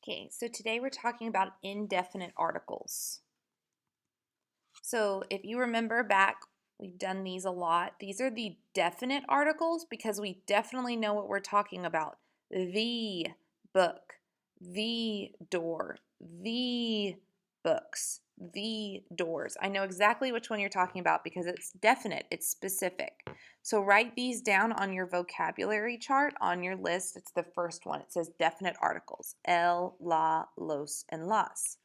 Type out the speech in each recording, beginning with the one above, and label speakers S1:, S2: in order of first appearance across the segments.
S1: Okay, so today we're talking about indefinite articles. So if you remember back, we've done these a lot. These are the definite articles because we definitely know what we're talking about. The book, the door, the books, the doors. I know exactly which one you're talking about because it's definite, it's specific. So write these down on your vocabulary chart on your list. It's the first one. It says definite articles. El, la, los, and las.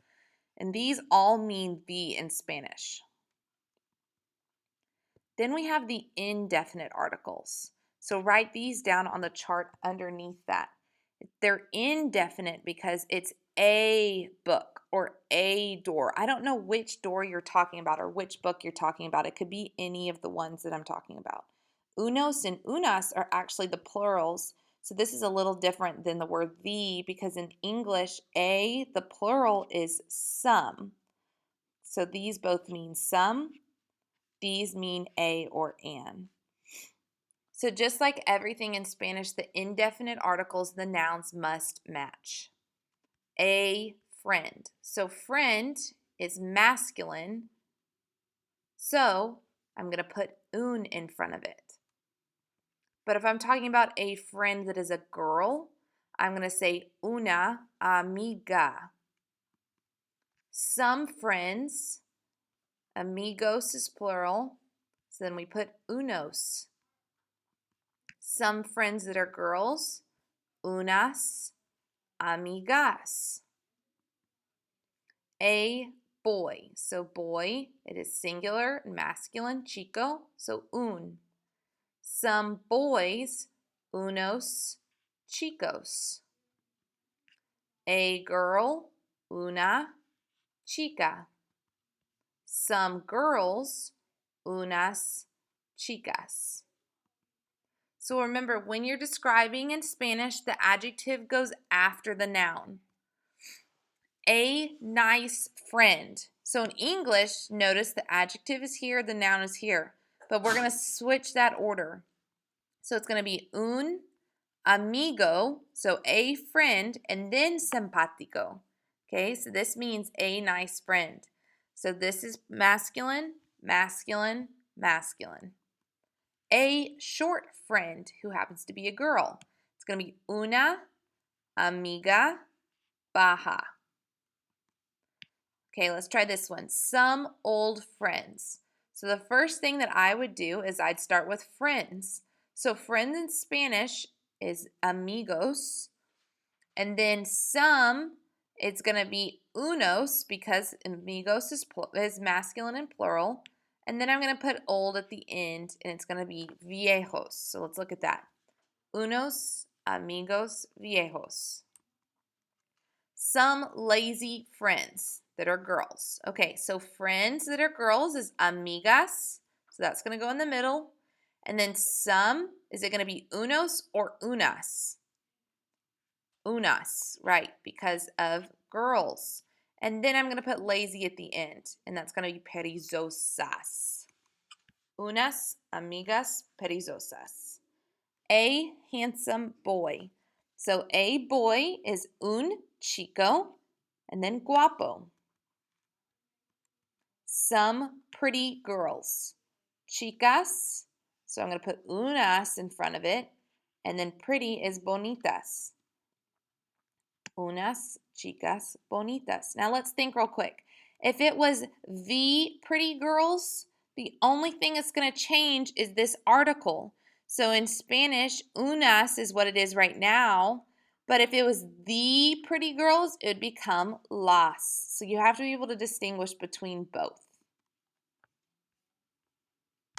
S1: And these all mean the in Spanish. Then we have the indefinite articles. So write these down on the chart underneath that. They're indefinite because it's a book or a door. I don't know which door you're talking about or which book you're talking about. It could be any of the ones that I'm talking about. Unos and unas are actually the plurals. So this is a little different than the word the because in English, the plural is some. So these both mean some. These mean a or an. So just like everything in Spanish, the indefinite articles, the nouns must match. A friend. So friend is masculine. So I'm going to put un in front of it. But if I'm talking about a friend that is a girl, I'm going to say una amiga. Some friends, amigos is plural, so then we put unos. Some friends that are girls, unas amigas. A boy, so boy, it is singular and masculine, chico, so un. Some boys, unos chicos. A girl, una chica. Some girls, unas chicas. So remember, when you're describing in Spanish, the adjective goes after the noun. A nice friend. So in English, notice the adjective is here, the noun is here. But we're going to switch that order. So it's going to be un amigo, so a friend, and then simpático. Okay, so this means a nice friend. So this is masculine, masculine, masculine. A short friend who happens to be a girl. It's going to be una amiga baja. Okay, let's try this one. Some old friends. So the first thing that I would do is I'd start with friends. So friends in Spanish is amigos. And then some, it's going to be unos because amigos is masculine and plural. And then I'm going to put old at the end, and it's going to be viejos. So let's look at that. Unos, amigos, viejos. Some lazy friends that are girls. Okay, so friends that are girls is amigas. So that's going to go in the middle. And then some, is it going to be unos or unas? Unas, right, because of girls. And then I'm going to put lazy at the end, and that's going to be perezosas. Unas amigas perezosas. A handsome boy. So a boy is un chico, and then guapo. Some pretty girls. Chicas, so I'm going to put unas in front of it, and then pretty is bonitas. Unas chicas bonitas. Now let's think real quick. If it was the pretty girls, the only thing that's going to change is this article. So in Spanish, unas is what it is right now. But if it was the pretty girls, it would become las. So you have to be able to distinguish between both.